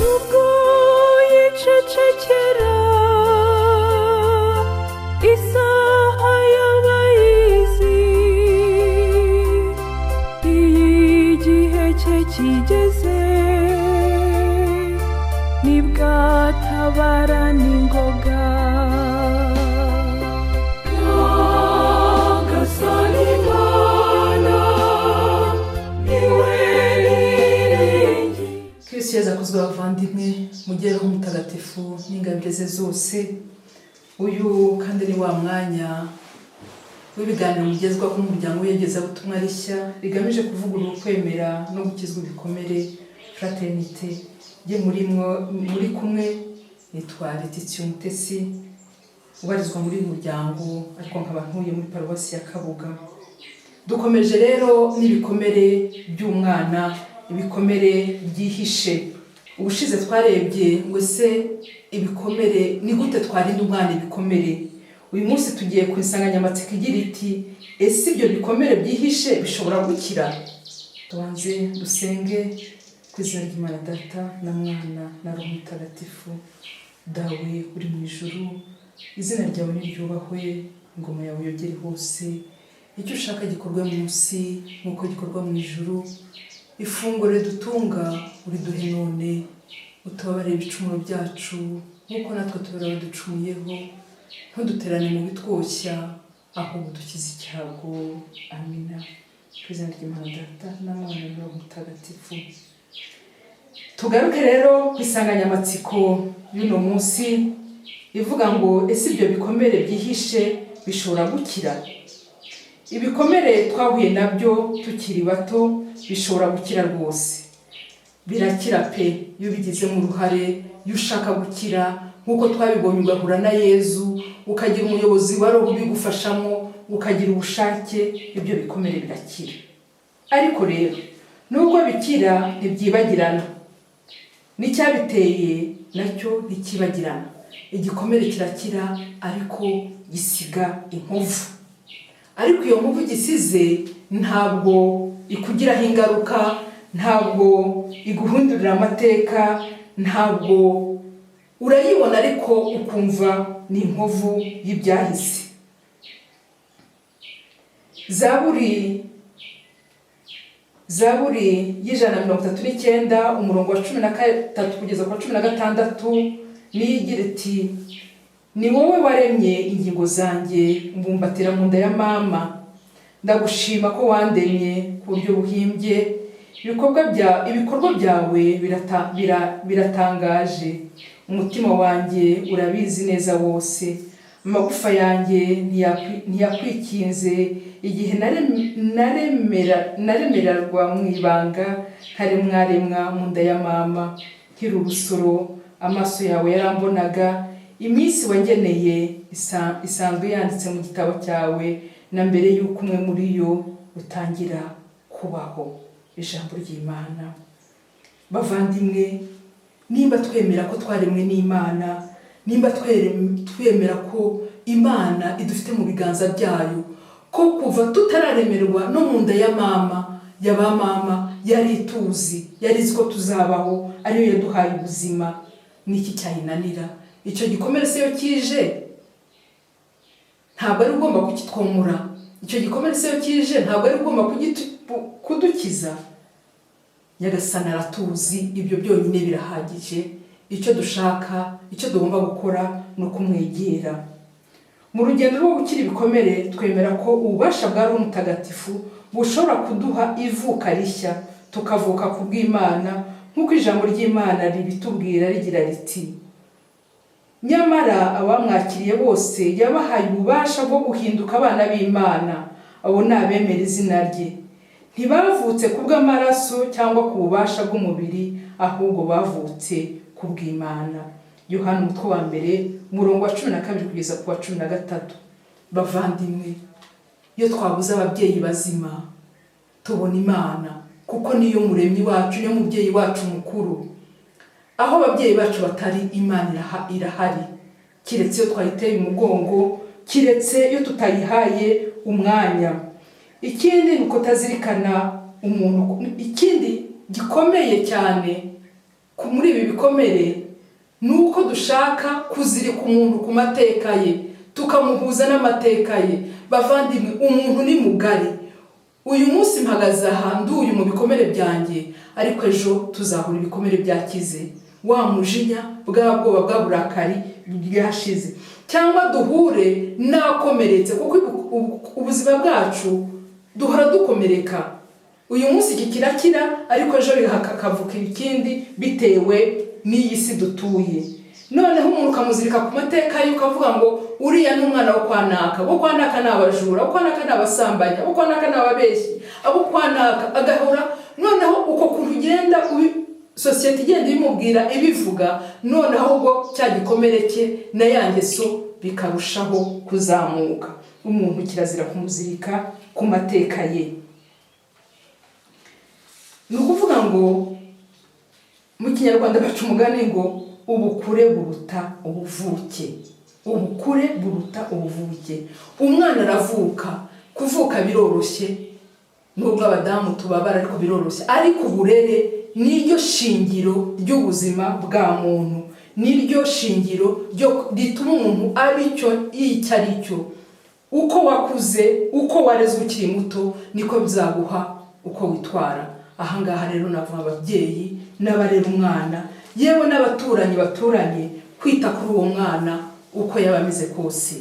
nubwo yicecekera isaha y'abayizi igihe cye kigeze nibwatabara n'ingoga Kristo Yesu akuzwe abavandimwe mugereho mutagatifu n'ingabire ze zose. Uyu kandi ni wa mwanya w'ibiganiro mugezwaho n'umuryango w'iyogezabutumwa rishya rigamije kuvugurura ukwemera no gukizwa ibikomere fraternité. Jye muri kumwe nitwa Letitia Umutesi ubarizwa muri uyu muryango ariko nkaba ntuye muri paruwasi ya Kabuga. Dukomeje rero n'ibikomere by'umwana, ibikomere byihishe. Ubushize twarebye ngo se ibikomere ni gute twarinda umwana ibikomere. Uyu munsi tugiye ku insanganyamatsiko igira iti ese ibyo bikomere byihishe bishobora gukira? Tubanze dusenge ku izina ry'Imana Data na Mwana na Roho Mutagatifu. Dawe uri mu ijuru, izina ryawe niryubahwe, ingoma yawe yogere hose, icyo ushaka gikorwe munsi nk'uko gikorwa mu ijuru. Ifunguro ridutunga uriduhe none, utubabarire ibicumuro byacu nk'uko natwe tubara abaducumuyeho, ntuduterane mu bitwoshya ahubwo dukize icyago. Amina. Ku izina ry'Imana Data na Mwana na Roho Mutagatifu. Tugaruke rero ku insanganyamatsiko y'uno munsi ivuga ngo ese ibyo bikomere byihishe bishobora gukira? Ibikomere twahuye nabyo tukiri bato bishobora gukira rwose. Birakira pe iyo bigizemo uruhare, iyo ushaka gukira nk'uko twabibonye ugahura na Yezu, ukagira umuyobozi wa roho ubigufashamo, ukagira ubushake, ibyo bikomere birakira. Ariko rero nubwo bikira ntibyibagirana, n'icyabiteye nacyo ntikibagirana. Igikomere kirakira ariko gisiga inkovu. Ariko iyo nkovu gisize ntabwo ikugiraho ingaruka, ntabwo iguhundurira amateka, ntabwo urayibona ariko ukumva ni inkovu y'ibyahise. Zaburi y'139 umurongo wa 13 kugeza ku 16 niyo igira iti ni wowe waremye ingingo zanjye mbumbatira mu nda ya mama, ndagushima ko wandemye ku buryo buhimbye, ibikorwa byawe biratangaje, umutima wanjye urabizi neza wose, amagufa yanjye ntiyakwikinze igihe naremererwa mu ibanga ntaremwaremwa mu nda ya mama. Nkiri urusoro amaso yawe yarambonaga, iminsi wangeneye isanzwe yanditse mu gitabo cyawe na mbere y'uko umwe muri yo utangira kubaho. Ijambo ry'Imana. Bavandimwe, nimba twemera ko twaremwe n'Imana, nimba twemera ko Imana idufite mu biganza byayo, ko kuva tutararemerwa no mu nda ya mama, y'abamama yari ituzi, yari izi ko tuzabaho, ariyo yaduhaye ubuzima, niki cyayinanira? Icyo gikomere se yo kije ntabwo ari ugomba kukitwomora. Icyo gikomere se yo kije ntabwo ari ugomba kudukiza. Nyagasani aratuzi, ibyo byonyine birahagije. Icyo dushaka, icyo tugomba gukora ni ukumwegera. Mu rugendo rwo gukira ibikomere twemera ko ububasha bwa Roho Mutagatifu bushobora kuduha ivuka rishya, tukavuka ku bw'Imana nk'uko ijambo ry'Imana ribitubwira rigira riti nyamara abamwakiriye bose yabahaye ububasha bwo guhinduka abana b'Imana, abo ni abemera izina rye. Ntibavutse ku bw'amaraso cyangwa ku bubasha bw'umubiri, ahubwo bavutse ku bw'Imana. Yohana umutwe wa 1 umurongo wa 12 kugeza ku wa 13. Bavandimwe, iyo twabuze ababyeyi bazima tubona Imana, kuko niyo muremyi wacu, niyo mubyeyi wacu mukuru. Aho ababyeyi bacu batari, Imana irahari, kiretse iyo twayiteye umugongo, kiretse iyo tutayihaye umwanya. Ikindi ni ukutazirikana umuntu, ikindi gikomeye cyane muri ibi bikomere ni uko dushaka kuzirika umuntu ku mateka ye, tukamuhuza n'amateka ye. Bavandimwe, umuntu ni mugari. Uyu munsi mpagaze aha nduye mu bikomere byanjye, ariko ejo tuzahura ibikomere byakize, wa mujinya, bwa bwoba, bwa burakari byashize, cyangwa duhure nakomeretse, kuko ubuzima bwacu duhora dukomereka. Uyu munsi iki kirakira, ariko ejo hakavuka ikindi bitewe n'iyi si dutuye. Noneho umuntu ukamuzirika ku mateka ye, ukavuga ngo uriya ni umwana wo kwanaka, bo kwanaka ni abajura, bo kwanaka ni abasambanyi, bo kwanaka ni ababeshyi, abo kwanaka, agahora. Noneho uko kuntu ugenda sosiyete igenda ibimubwira ibivuga, noneho ubwo cya gikomere cye na ya ngeso bikarushaho kuzamuka. Umuntu kirazira kumuzirika ku mateka ye. Ni ukuvuga ngo mu Kinyarwanda baca umugani ngo ubukure buruta ubuvuke. Ubukure buruta ubuvuke. Umwana aravuka, kuvuka biroroshye, nubwo abadamu tubabara ariko biroroshye, ariko uburere niryo shingiro ry'ubuzima bwa muntu, niryo shingiro rituma umuntu icyo ari cyo. Uko wakuze, uko warezwe ukiri muto, niko bizaguha uko witwara. Ahangaha rero navuga ababyeyi n'abarera umwana, yewe n'abaturanyi baturanye, kwita kuri uwo mwana uko yaba ameze kose,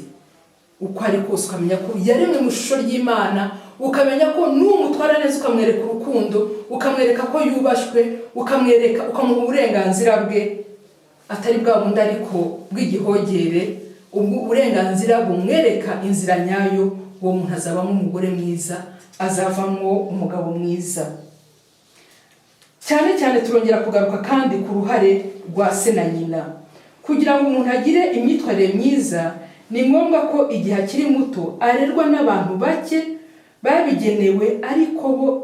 uko ari kose, ukamenya ko yaremwe mu ishusho ry'Imana, ukamenya ko n'umutwara neza, ukamwereka urukundo, ukamwereka ko yubashwe, ukamuha uburenganzira bwe, atari bwa bundi ariko bw'igihogere. Uburenganzira bumwereka inzira nyayo, uwo muntu azabamo umugore mwiza, azavamo umugabo mwiza. Cyane cyane turongera kugaruka kandi ku ruhare rwa se na nyina. Kugira ngo umuntu agire imyitwarire myiza, ni ngombwa ko igihe akiri muto arerwa n'abantu bake babigenewe,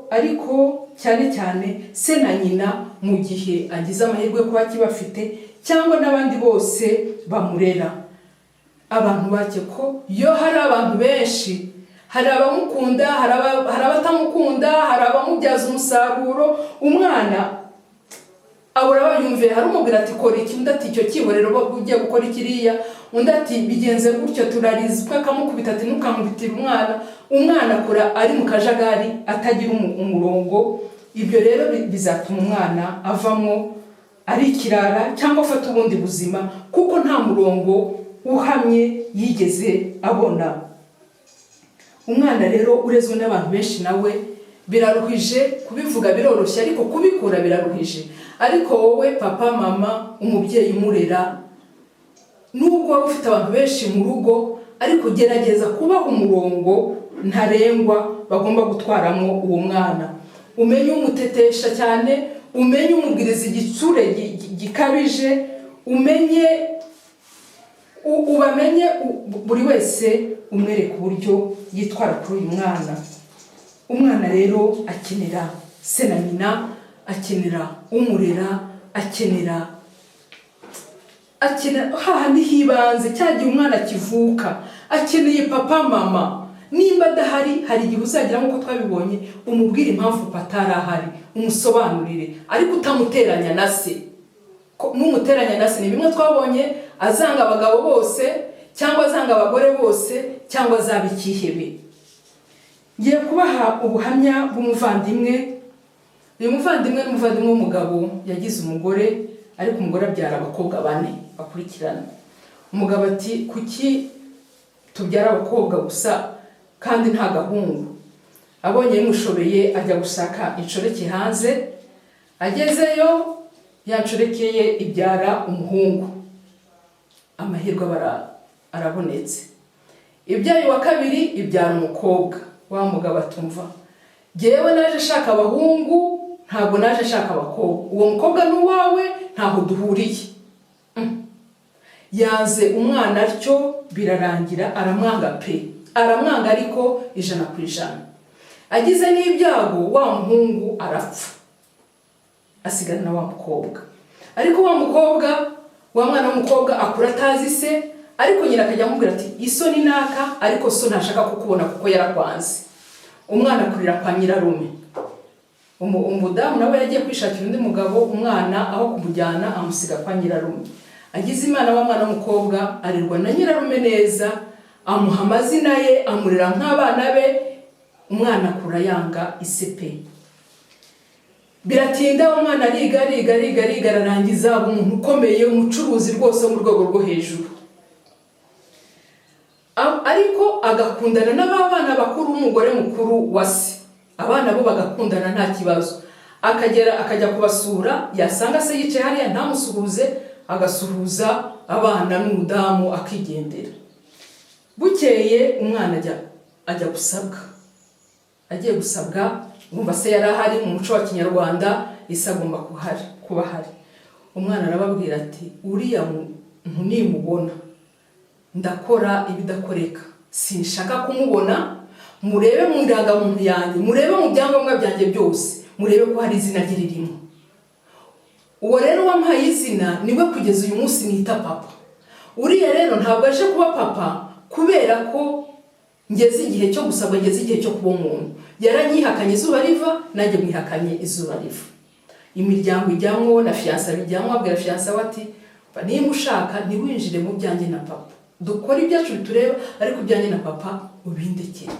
ariko cyane cyane se na nyina mu gihe agize amahirwe kuba akibafite, cyangwa n'abandi bose bamurera. Abantu bake ko yo hari abantu benshi, hari abamukunda, hari abatamukunda, hari abamubyaza umusaruro. Umwana abura bayumve, hari umubwira ati kora iki, undi ati icyo kiborero ugiye gukora ikiriya, undi ati bigenze gutyo turarizwa, akamukubita ati ntukamubitire umwana. Umwana akura ari mu kajagari, atagira umurongo. Ibyo rero bizatuma umwana avamo ari ikirara, cyangwa afata ubundi buzima, kuko nta murongo uhamye yigeze abona. Umwana rero urezwe n'abantu benshi, nawe biraruhije kubivuga, biroroshye, ariko kubikura biraruhije. Ariko wowe papa, mama, umubyeyi umurera, nubwo waba ufite abantu benshi mu rugo, ariko gerageza kubaha umurongo ntarengwa bagomba gutwaramo uwo mwana. Umenye umutetesha cyane, umenye umubwiriza igitsure gikabije, ubamenye buri wese, umwereka uburyo yitwara kuri uyu mwana. Umwana rero akenera se na nyina, akenera umurera, akenera hahandi hibanze, cyagiye umwana kivuka, akeneye papa, mama. Nimba adahari, hari igihe uzagira nk'uko twabibonye, umubwire impamvu papa arahari, umusobanurire, ariko utamuteranya na se. N'umuteranya na se ni bimwe twabonye, azanga abagabo bose, cyangwa azanga abagore bose, cyangwa azaba ikihebe. Ngiye kubaha ubuhamya bw'umuvandimwe. Uyu muvandimwe ni umuvandimwe w'umugabo, yagize umugore, ariko umugore abyara abakobwa 4 bakurikirana. Umugabo ati kuki tubyara abakobwa gusa kandi nta gahungu? Abonye bimushobeye ajya gushaka inshoreke hanze, agezeyo yancorekeye ibyara umuhungu. Amahirwe arabonetse. Ibyaye wa kabiri ibyara umukobwa. Wa mugabo atumva, jewe naje shaka abahungu, ntabwo naje shaka abakobwa. Uwo mukobwa n'uwawe ntaho duhuriye. Yaze umwana atyo, birarangira aramwanga pe. Aramwanga ariko 100%. Agize n'ibyago, wa muhungu arapfa, asigana na wa mukobwa. Ariko wa mukobwa, wa mwana w'umukobwa akura atazi se, ariko nyina akajya amubwira ati isoni naka, ariko so ntashaka kukubona kuko yarakwanze. Umwana akurira kwa nyirarume. umudamu nawe yagiye kwishakira undi mugabo, umwana aho kumujyana amusiga kwa nyirarume. Agize Imana wa mwana w'umukobwa arirwa na nyirarume neza, amuha amazina ye, amurera nk'abana be, umwana akura yanga isepe. Biratinda umwana ariga ararangiza aba umuntu ukomeye, umucuruzi rwose mu rwego rwo hejuru. Ariko agakundana n'abana bakuru umugore mukuru wa se. Abana bo bagakundana nta kibazo. Akajya kubasura, yasanga se yicaye hariya ntamusuhuze, agasuhuza abana n'umudamu akigendera. Bukeye umwana ajya gusabwa. Agiye gusabwa, umva se yari ahari mu muco wa Kinyarwanda, ise agomba kuba hari. Umwana arababwira ati uriya muntu nimubona ndakora ibidakoreka, sinshaka kumubona, murebe mu ndangamuntu yanjye, murebe mu byangombwa byanjye byose, murebe ko hari izina rye ririmo. Uwo rero wampaye izina niwe kugeza uyu munsi nita papa. Uriya rero ntabwo aje kuba papa kubera ko ngeze igihe cyo gusabwa, ngeze igihe cyo kuba umuntu. Yaranyihakanye izuba riva, nanjye mwihakanye izuba riva. Imiryango ijyamwo na fiyansa bijyamwo, abwira fiyansa wati niba ushaka ntiwinjire mu byanjye na papa, dukora ibyacu bitureba, ariko ibyanjye na papa ubindekere.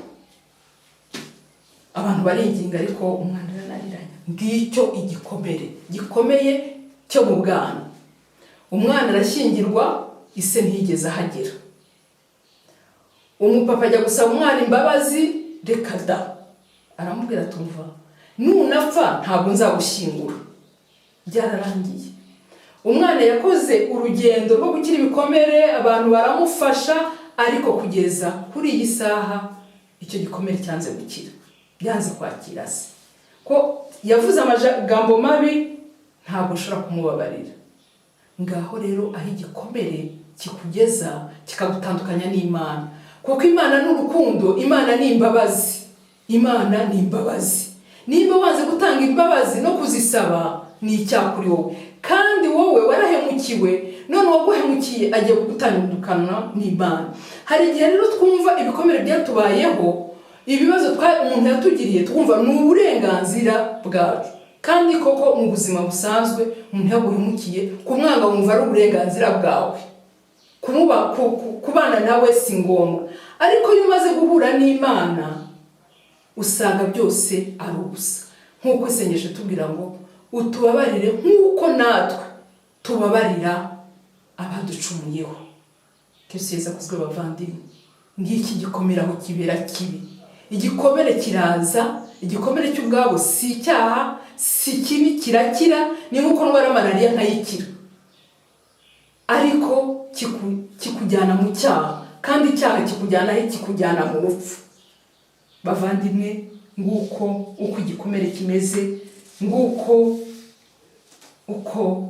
Abantu baringinga ariko umwana arananiranya. Ngicyo igikomere gikomeye cyo mu bwana. Umwana arashyingirwa, ise ntiyigeze ahagera. Umupapa ajya gusaba umwana imbabazi, reka da. Aramubwira atumva, nunapfa ntabwo nzagushyingura. Byararangiye. Umwana yakoze urugendo rwo gukira ibikomere, abantu baramufasha, ariko kugeza kuri iyi saha icyo gikomere cyanze gukira, byanze kwakira se. Ko yavuze amagambo mabi, ntabwo ushobora kumubabarira. Ngaho rero aho igikomere kikugeza kikagutandukanya n'Imana. Kuko Imana ni urukundo, Imana ni imbabazi. Imana ni imbabazi. Niba waze gutanga imbabazi no kuzisaba, ni icyaha kuri wowe. Kandi wowe warahemukiwe, none waguhemukiye agiye kugutandukana n'Imana. Hari igihe rero twumva ibikomere byatubayeho, ibibazo umuntu yatugiriye, twumva ni uburenganzira bwacu. Kandi koko mu buzima busanzwe umuntu yaguhemukiye, kumwanga wumva ari uburenganzira bwawe. Kubana nawe si ngombwa. Ariko iyo umaze guhura n'Imana, usanga byose ari ubusa. Nk'uko isengesho tubwira ngo utubabarire nk'uko natwe tubabarira abaducumuyeho. Kristo Yesu akuzwe bavandimwe. Ngiki gikomera aho kibera kibi. Igikomere kiraza, igikomere cy'ubwabo si icyaha, si kibi, kirakira. Ni nk'uko ndwara malaria nkayikira, ariko kikujyana mu cyaha, kandi icyaha kikujyana mu rupfu. Bavandimwe, nguko uko igikomere kimeze, nguko uko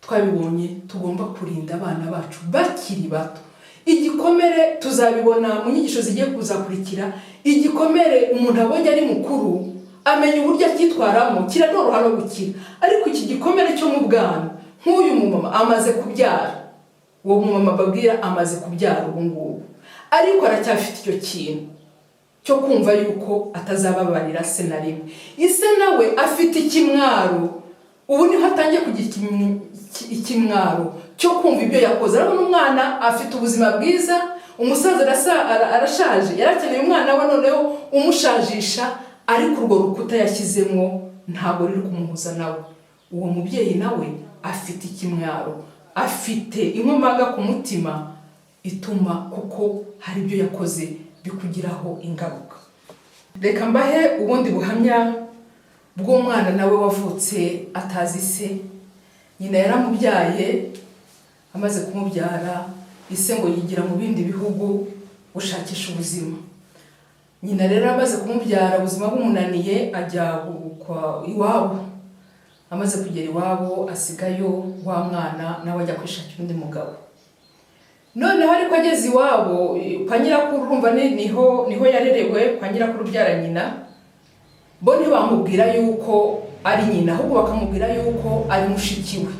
twabibonye tugomba kurinda abana bacu bakiri bato. Igikomere tuzabibona mu nyigisho zigiye kuzakurikira. Igikomere umuntu abonye ari mukuru amenya uburyo akitwaramo, kiranoroha no gukira. Ariko iki gikomere cyo mu bwana, nk'uyu mumama amaze kubyara, uwo mumama babwira amaze kubyara ubu ngubu, ariko aracyafite icyo kintu cyo kumva yuko atazababarira se na rimwe. Ise nawe afite ikimwaro, ubu niho atangiye kugira ikimwaro cyo kumva ibyo yakoze. Arabona umwana afite ubuzima bwiza, umusaza arashaje, yarakeneye umwana we noneho umushajisha, ariko urwo rukuta yashyizemo ntabwo ruri kumuhuza nawe. Uwo mubyeyi nawe afite ikimwaro, afite inkomaga ku mutima ituma kuko hari ibyo yakoze bikugiraho ingaruka. Reka mbahe ubundi buhamya bw'umwana nawe wavutse atazi se. Nyina yaramubyaye, amaze kumubyara ise ngo yigira mu bindi bihugu gushakisha ubuzima. Nyina rero amaze kumubyara ubuzima bumunaniye, ajya kwa iwabo. Amaze kugera iwabo asigayo wa mwana nawe ajya kwishakira undi mugabo. Noneho ariko ageze iwabo kwa nyirakuru, urumva niho yarerewe kwa nyirakuru byara nyina, bo ntibamubwira yuko ari nyina, ahubwo bakamubwira yuko ari mushikiwe.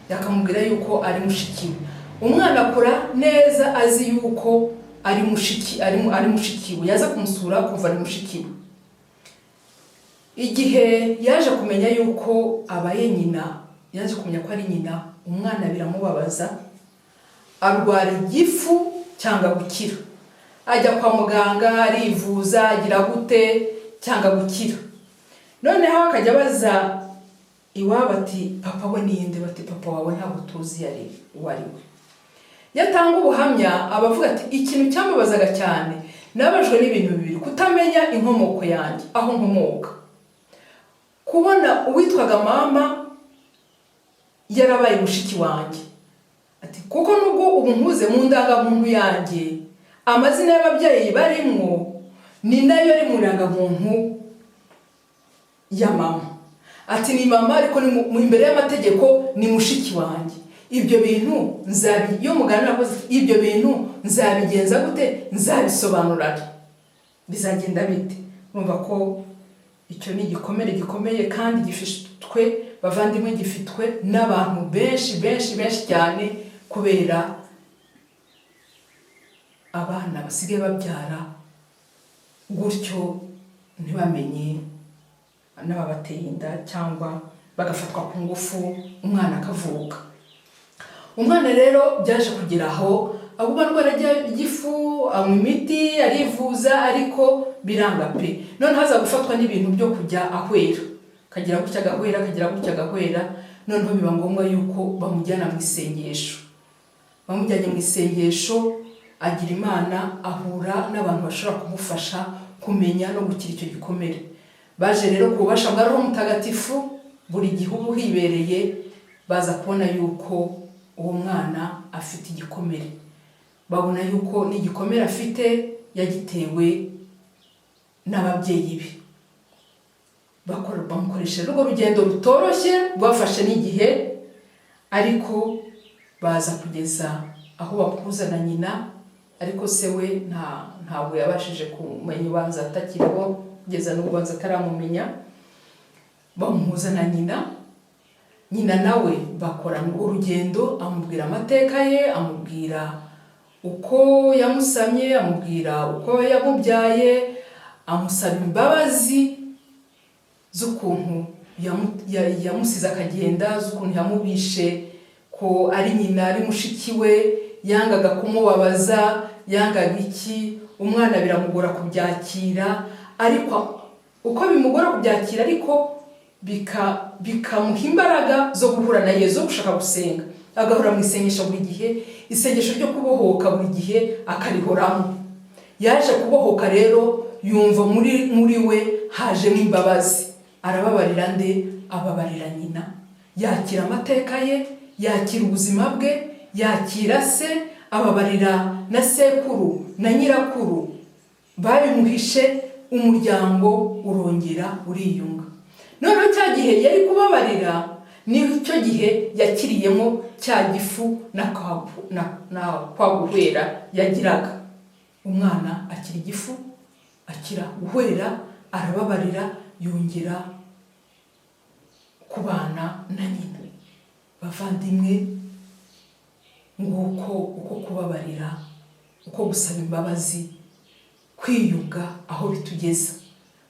Yakamubwira yuko ari mushikiwe. Umwana akura neza azi yuko ari mushikiwe, yaza kumusura kuva ari mushikiwe. igihe yaje kumenya yuko abaye nyina, yaje kumenya ko ari nyina, umwana biramubabaza, arwara igifu cyangwa gukira, ajya kwa muganga arivuza agira gute cyangwa gukira. Noneho akajya baza iwabo ati papa we ninde, bati papa wawe ntabwo tuzi yari wari we. Yatanga ubuhamya abavuga ati ikintu cyamubazaga cyane nabajwe n'ibintu bibiri: kutamenya inkomoko yanjye, aho nkomoka, kubona uwitwaga mama yarabaye mushiki wanjye, ati kuko nubwo ubu nkuze mu ndangamuntu yanjye amazina y'ababyeyi barimo ni nayo ari mu ndangamuntu ya mama, ati ni mama ariko ni imbere y'amategeko ni mushiki wanjye. Ibyo bintu iyo muganira ko ibyo bintu nzabigenza gute, nzabisobanura bizagenda bite? Numva ko icyo ni igikomere gikomeye kandi gifitwe bavandimwe, gifitwe n'abantu benshi cyane, kubera abana basigaye babyara gutyo ntibamenye n'ababateye inda, cyangwa bagafatwa ku ngufu umwana akavuka. Umwana rero byaje kugera aho aguma ndwara igifu, anywa imiti, arivuza, ariko biranga pe. None haza gufatwa n'ibintu byo kujya ahwera, kagira gutya agahwera. Noneho biba ngombwa yuko bamujyana mu isengesho. Bamujyanye mu isengesho, agira Imana, ahura n'abantu bashobora kumufasha kumenya no gukira icyo gikomere. Baje rero ku bubasha bwa Roho Mutagatifu, buri gihugu hibereye, baza kubona yuko uwo mwana afite igikomere. Babona yuko n'igikomere afite yagitewe n'ababyeyi be. Bamukoresheje urwo rugendo rutoroshye rwafashe n'igihe, ariko baza kugeza aho bakuza na nyina, ariko se we ntabwo yabashije kumenya ubanza atakiriho, kugeza n'ubanza ataramumenya. Bamuhuza na nyina nawe bakorana urugendo, amubwira amateka ye, amubwira uko yamusamye, amubwira uko yamubyaye, amusaba imbabazi z'ukuntu yamusize akagenda, z'ukuntu yamubishe, ko ari nyina, ari mushiki we, yangaga kumubabaza, yangaga iki. Umwana biramugora kubyakira, ariko uko bimugora kubyakira, ariko bikamuha imbaraga zo guhura na Yezu, zo gushaka gusenga, agahora mu isengesho buri gihe, isengesho ryo kubohoka buri gihe akarihoramo. Yaje kubohoka rero, yumva muri we hajemo imbabazi, arababarira nde? Ababarira nyina, yakira amateka ye, yakira ubuzima bwe, yakira se, ababarira na sekuru na nyirakuru babimuhishe, umuryango urongera uriyunga. Noneho cya gihe yari kubabarira, nicyo gihe yakiriyemo cya gifu na kwa guhwera yagiraga. Umwana akira igifu, akira guhwera, arababarira, yongera kubana na nyina. Bavandimwe, nguko uko kubabarira, uko gusaba imbabazi, kwiyunga aho bitugeza.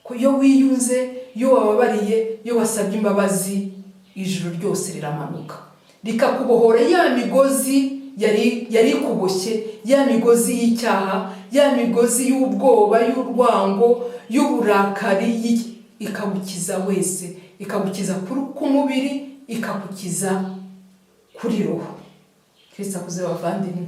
Ko iyo wiyunze, iyo wababariye, iyo wasabye imbabazi, ijuru ryose riramanuka rikakubohora ya migozi yari kuboshye, ya migozi y'icyaha, ya migozi y'ubwoba, y'urwango, y'uburakari, ikagukiza wese, ikagukiza ku mubiri, ikagukiza kuri roho. Kristo akuze bavandimwe,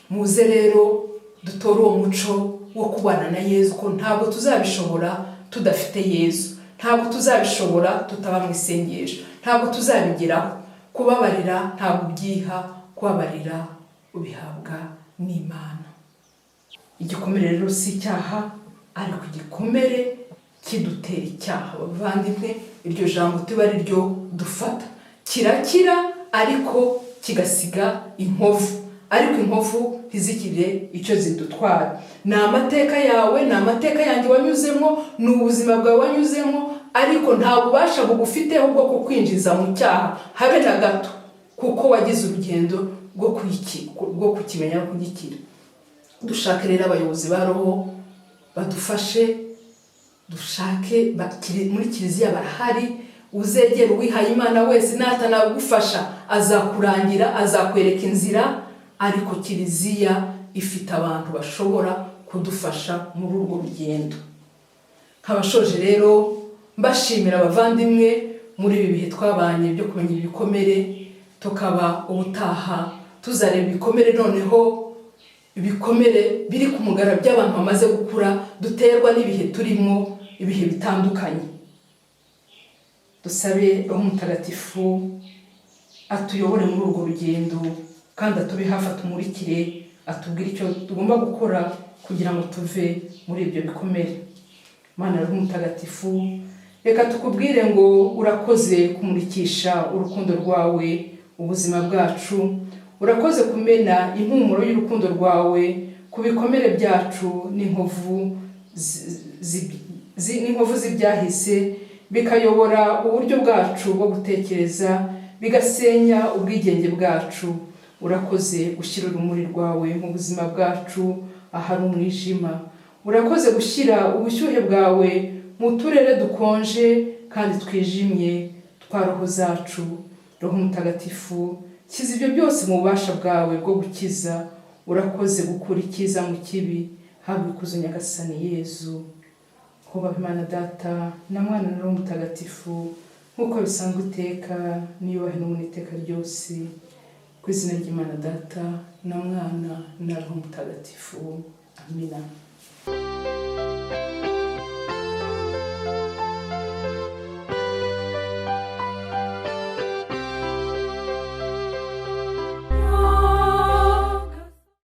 muze rero dutore uwo muco wo kubana na Yezu, ko ntabwo tuzabishobora tudafite Yezu, ntabwo tuzabishobora tutaba mu isengesho, ntabwo tuzabigeraho. Kubabarira ntabwo ubyiha, kubabarira ubihabwa n'Imana. Igikomere rero si icyaha, ariko igikomere kidutera icyaha. Bavandimwe, iryo jambo tuba ari ryo dufata. Kirakira ariko kigasiga inkovu, ariko inkovu ntizikire icyo zidutwara. Ni amateka yawe, ni amateka yanjye wanyuzemo, ni ubuzima bwawe wanyuzemo, ariko nta bubasha bugufiteho bwo kukwinjiza mu cyaha habe na gato, kuko wagize urugendo rwo kukimenya no kugikira. Dushaka rero abayobozi ba roho badufashe dushake muri kiliziya barahari, uzegera uwihaye Imana wese natanagufasha azakurangira, azakwereka inzira, ariko kiliziya ifite abantu bashobora kudufasha muri urwo rugendo. Nkabashoje rero mbashimira abavandimwe muri ibi bihe twabanye byo kumenya ibikomere, tukaba ubutaha tuzareba ibikomere, noneho ibikomere biri ku mugara by'abantu bamaze gukura duterwa n'ibihe turimo, ibihe bitandukanye. Dusabe Roho Mutagatifu atuyobore muri urwo rugendo, kandi atube hafi, atumurikire, atubwire icyo tugomba gukora kugira ngo tuve muri ibyo bikomere. Mana Roho Mutagatifu, reka tukubwire ngo urakoze kumurikisha urukundo rwawe ubuzima bwacu, urakoze kumena impumuro y'urukundo rwawe ku bikomere byacu n'inkovu z'ibyahise, bikayobora uburyo bwacu bwo gutekereza, bigasenya ubwigenge bwacu. Urakoze gushyira urumuri rwawe mu buzima bwacu ahari umwijima. Urakoze gushyira ubushyuhe bwawe mu turere dukonje kandi twijimye twa roho zacu. Roho Mutagatifu, kiza ibyo byose mu bubasha bwawe bwo gukiza. Urakoze gukura icyiza mu kibi. Habwa ikuzo Nyagasani Yezu. Kubaha Imana Data na Mwana na Roho Mutagatifu, nk'uko bisanzwe iteka, niyubahe no mu iteka ryose. Ku izina ry'Imana Data na Mwana na Roho Mutagatifu. Amina.